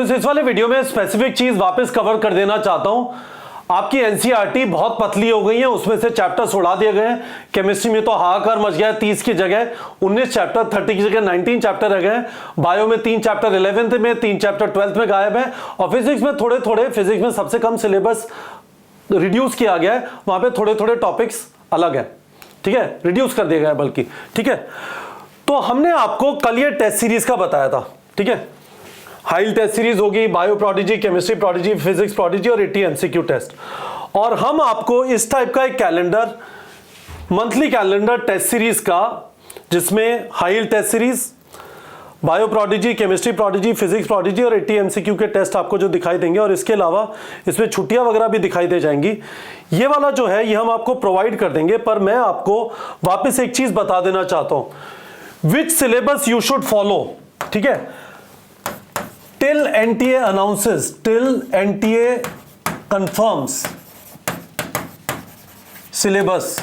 इस वाले वीडियो में स्पेसिफिक चीज वापस कवर कर देना चाहता हूं। आपकी एनसीईआरटी बहुत पतली हो गई है, उसमें से चैप्टर्स उड़ा दिए गए हैं। केमिस्ट्री में तो हाहाकार मच गया है, 30 की जगह 19 चैप्टर, 30 की जगह 19 चैप्टर रह गए। बायो में 3 चैप्टर 11th में, 3 चैप्टर 12th में गायब है। और फिजिक्स में थोड़े थोड़े, फिजिक्स में सबसे कम सिलेबस रिड्यूस किया गया है, वहां पे थोड़े थोड़े टॉपिक्स अलग है, ठीक है, रिड्यूस कर दिया गया है बल्कि, ठीक है। तो हमने आपको कल ये टेस्ट सीरीज का बताया था, ठीक है। हाइल टेस्ट सीरीज होगी, bio prodigy, chemistry prodigy, physics prodigy और 80 एमसीक्यू टेस्ट। और हम आपको इस टाइप का एक calendar, monthly calendar test series का, जिसमें high test series, bio prodigy, chemistry prodigy, physics prodigy और 80 एमसीक्यू के टेस्ट आपको जो दिखाई देंगे, और इसके अलावा इसमें छुट्टियां वगैरह भी दिखाई दे जाएंगी। ये वाला जो है ये हम आपको प्रोवाइड कर देंगे। पर मैं आपको वापस एक चीज बता देना चाहता हूं, विच सिलेबस यू शुड फॉलो, ठीक है। Till NTA announces, till NTA confirms syllabus,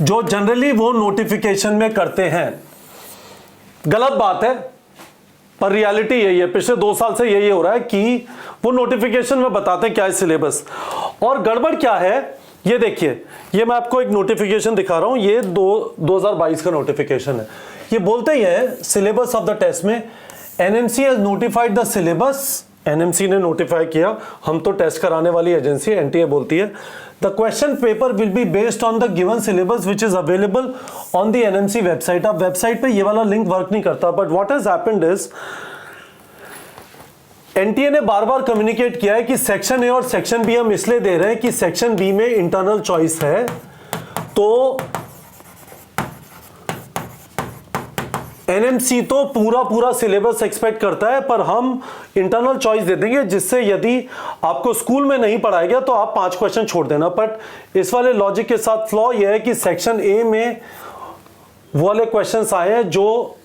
जो जनरली वो नोटिफिकेशन में करते हैं। गलत बात है पर रियलिटी यही है, पिछले 2 साल से यही हो रहा है कि वो नोटिफिकेशन में बताते हैं क्या है सिलेबस। और गड़बड़ क्या है ये देखिए, ये मैं आपको एक नोटिफिकेशन दिखा रहा हूं, ये 2022 का नोटिफिकेशन है। ये बोलते ही है सिलेबस ऑफ द टेस्ट में, NMC has notified the syllabus, NMC ने नोटिफाई किया, हम तो टेस्ट कराने वाली एजेंसी एनटीए बोलती है। The question paper will be based on the given syllabus which is available on the NMC website. अब वेबसाइट पे ये वाला लिंक वर्क नहीं करता, but what has happened is NTA ने बार बार कम्युनिकेट किया है कि सेक्शन ए और सेक्शन बी हम इसलिए दे रहे हैं कि सेक्शन बी में इंटरनल चॉइस है, तो एनएमसी तो पूरा सिलेबस एक्सपेक्ट करता है, पर हम इंटरनल चॉइस दे देंगे, जिससे यदि आपको स्कूल में नहीं पढ़ाया गया तो आप 5 क्वेश्चन छोड़ देना। बट इस वाले लॉजिक के साथ फ्लॉ यह है कि सेक्शन ए में वो वाले क्वेश्चंस आए हैं जो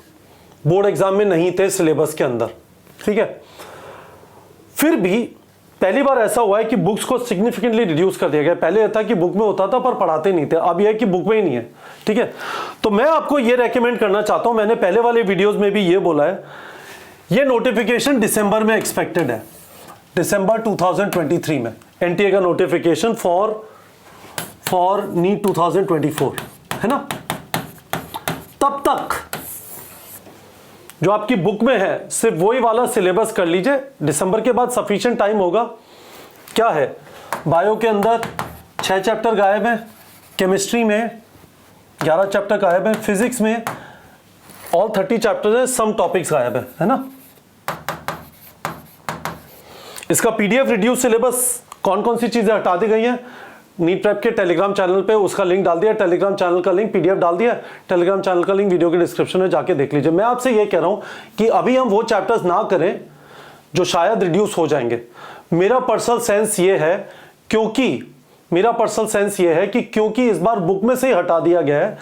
बोर्ड एग्जाम में नहीं थे सिलेबस के अंदर, ठीक है। फिर भी पहली बार ऐसा हुआ है कि बुक्स को सिग्निफिकेंटली रिड्यूस कर दिया गया। पहले यह था कि बुक में होता था पर पढ़ाते नहीं थे, अब यह है कि बुक में ही नहीं है, ठीक है। तो मैं आपको यह रेकमेंड करना चाहता हूं, मैंने पहले वाले वीडियोस में भी यह बोला है, यह नोटिफिकेशन दिसंबर में एक्सपेक्टेड है, दिसंबर 2023 में एनटीए का नोटिफिकेशन फॉर नीट 2024, है ना। तब तक जो आपकी बुक में है सिर्फ वही वाला सिलेबस कर लीजिए। दिसंबर के बाद सफिशिएंट टाइम होगा। क्या है, बायो के अंदर 6 चैप्टर गायब हैं, केमिस्ट्री में 11 चैप्टर गायब हैं, फिजिक्स में ऑल 30 चैप्टर्स हैं, सम टॉपिक्स गायब है ना। इसका पीडीएफ रिड्यूस सिलेबस कौन कौन सी चीजें हटा दी गई हैं, नीट प्रेप के टेलीग्राम चैनल पे उसका लिंक डाल दिया, टेलीग्राम चैनल का लिंक, पीडीएफ डाल दिया, टेलीग्राम चैनल का लिंक वीडियो के डिस्क्रिप्शन में जाके देख लीजिए। मैं आपसे ये कह रहा हूं कि अभी हम वो चैप्टर्स ना करें जो शायद रिड्यूस हो जाएंगे। मेरा पर्सनल सेंस ये है, क्योंकि इस बार बुक में से ही हटा दिया गया है,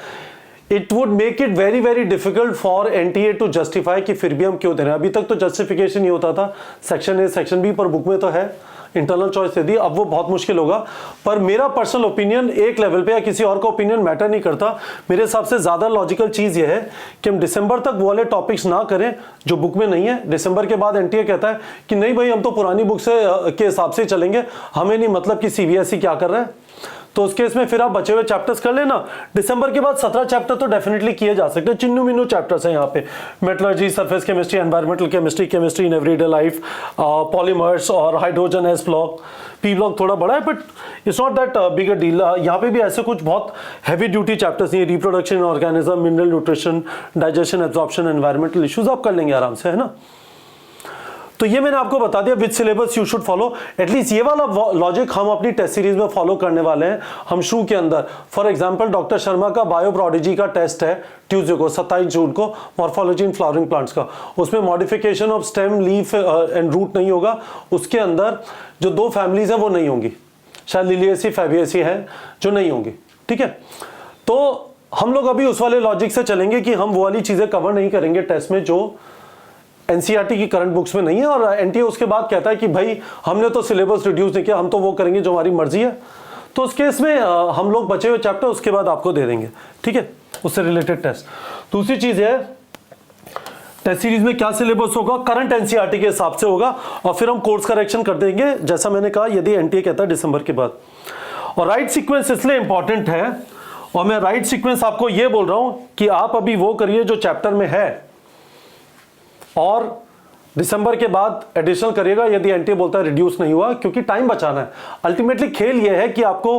it would make it very very difficult for NTA to justify कि फिर भी हम क्यों दे रहे हैं। अभी तक तो जस्टिफिकेशन नहीं होता था, सेक्शन ए सेक्शन बी, पर बुक में तो है, इंटरनल चॉइस दे दी, अब वो बहुत मुश्किल होगा। पर मेरा पर्सनल ओपिनियन एक लेवल पे, या किसी और का ओपिनियन मैटर नहीं करता, मेरे हिसाब से ज्यादा लॉजिकल चीज ये है कि हम दिसंबर तक वो वाले टॉपिक्स ना करें जो बुक में नहीं है। दिसंबर के बाद एनटीए कहता है कि नहीं भाई, हम तो पुरानी बुक से के हिसाब से चलेंगे, हमें नहीं मतलब कि सीबीएसई क्या कर रहा है। तो उस केस में फिर आप बचे हुए चैप्टर्स कर लेना। दिसंबर के बाद 17 चैप्टर तो डेफिनेटली किए जा सकते हैं, चिन्नू मिन्नू चैप्टर्स हैं यहाँ पे, metallurgy, surface chemistry, environmental chemistry, chemistry in everyday life, polymers और hydrogen s block, p block थोड़ा बड़ा है, but it's not that big a deal. यहाँ पे भी ऐसे कुछ बहुत हैवी ड्यूटी चैप्टर्स नहीं है, reproduction organism, mineral nutrition, digestion, absorption, environmental issues आप कर लेंगे आराम से, है ना। तो ये मैंने आपको बता दिया which syllabus you should follow. At least ये वाला लॉजिक हम अपनी टेस्ट सीरीज में फॉलो करने वाले हैं। हम शुरू के अंदर फॉर एग्जांपल डॉक्टर शर्मा का बायो प्रोडिजी का टेस्ट है ट्यूसडे को 27 जून को, मॉर्फोलॉजी इन फ्लावरिंग प्लांट्स का। उसमें modification of stem, leaf and root नहीं होगा। उसके अंदर जो 2 फैमिलीज हैं वो नहीं होंगी, शायद लिलिएसी फैबिएसी है जो नहीं होंगी, ठीक है। तो हम लोग अभी उस वाले लॉजिक से चलेंगे कि हम वो वाली चीजें कवर नहीं करेंगे टेस्ट में जो एनसीईआरटी की करंट बुक्स में नहीं है। और एनटीए उसके बाद कहता है कि भाई हमने तो सिलेबस रिड्यूस नहीं किया, हम तो वो करेंगे जो हमारी मर्जी है। तो उस केस में हम लोग बचे हुए चैप्टर उसके बाद आपको दे देंगे, ठीक है, उससे रिलेटेड टेस्ट। दूसरी चीज है टेस्ट सीरीज में क्या सिलेबस होगा, करंट एनसीईआरटी के हिसाब से होगा, और फिर हम कोर्स करेक्शन कर देंगे जैसा मैंने कहा, यदि एनटीए कहता है दिसंबर के बाद। और राइट सीक्वेंस इसलिए इंपॉर्टेंट है, और मैं राइट सीक्वेंस आपको यह बोल रहा हूं कि आप अभी वो करिए जो चैप्टर में है, और दिसंबर के बाद एडिशनल करिएगा यदि एनटीए बोलता है रिड्यूस नहीं हुआ, क्योंकि टाइम बचाना है। अल्टीमेटली खेल यह है कि आपको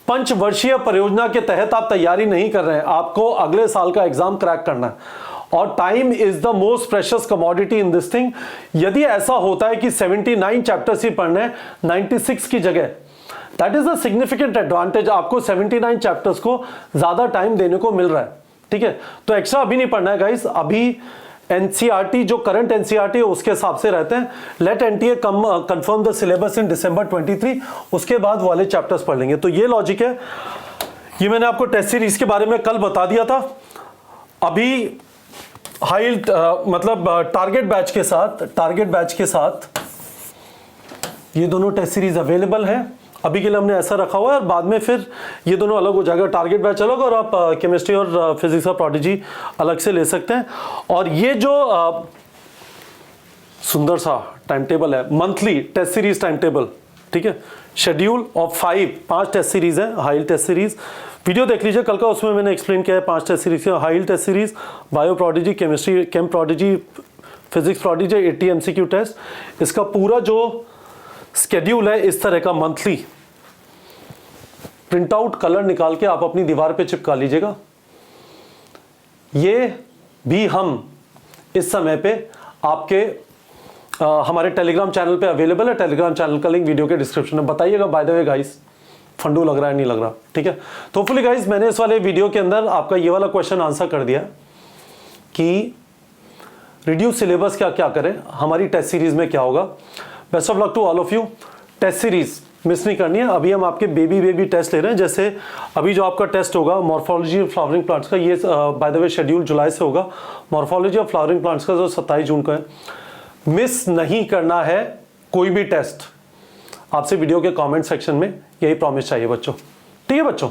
पंचवर्षीय परियोजना के तहत आप तैयारी नहीं कर रहे हैं, आपको अगले साल का एग्जाम क्रैक करना है, और time is the most precious commodity in this thing. यदि ऐसा होता है कि 79 चैप्टर्स ही पढ़ने 96 की जगह, that is a significant advantage, आपको 79 चैप्टर्स को ज्यादा टाइम देने को मिल रहा है, ठीक है। तो एक्स्ट्रा अभी नहीं पढ़ना है गाइस, अभी एनसीईआरटी जो करंट एनसीईआरटी है उसके हिसाब से रहते हैं। Let NTA confirm the syllabus in December 23, उसके बाद वाले चैप्टर्स पढ़ लेंगे। तो ये लॉजिक है, ये मैंने आपको टेस्ट सीरीज के बारे में कल बता दिया था। अभी हाई मतलब टारगेट बैच के साथ ये दोनों टेस्ट सीरीज अवेलेबल है। अभी के लिए हमने ऐसा रखा हुआ है, और बाद में फिर ये दोनों अलग हो जाएगा, टारगेट बैच अलग, और आप केमिस्ट्री और फिजिक्स का प्रोडिजी अलग से ले सकते हैं। और ये जो सुंदर सा टाइम टेबल है, monthly test series time table, ठीक है, शेड्यूल ऑफ 5 टेस्ट सीरीज है, हाई टेस्ट सीरीज, वीडियो देख लीजिए कल का, उसमें मैंने एक्सप्लेन किया है 5 test series, high test series, bio prodigy, chemistry chem prodigy, physics prodigy, 80 MCQ test. इसका पूरा जो स्केड्यूल है इस तरह का, मंथली प्रिंट आउट कलर निकाल के आप अपनी दीवार पे चिपका लीजिएगा। ये भी हम इस समय पे आपके हमारे टेलीग्राम चैनल पे अवेलेबल है, टेलीग्राम चैनल का लिंक वीडियो के डिस्क्रिप्शन में। बताइएगा बाय द वे गाइस, फंडू लग रहा है नहीं लग रहा, ठीक है। तो होपफुली गाइस मैंने इस वाले वीडियो के अंदर आपका ये वाला क्वेश्चन आंसर कर दिया कि रिड्यूस सिलेबस क्या क्या करें, हमारी टेस्ट सीरीज में क्या होगा। Best of luck to all of you. Test series miss नहीं करनी है। अभी हम आपके बेबी टेस्ट ले रहे हैं, जैसे अभी जो आपका टेस्ट होगा मॉर्फोलॉजी ऑफ फ्लावरिंग प्लांट्स का, ये बाय द वे शेड्यूल जुलाई से होगा। मॉर्फोलॉजी ऑफ फ्लावरिंग प्लांट्स का जो 27 जून का है, मिस नहीं करना है कोई भी टेस्ट। आपसे वीडियो के कमेंट सेक्शन में यही प्रॉमिस चाहिए बच्चों, ठीक है बच्चों।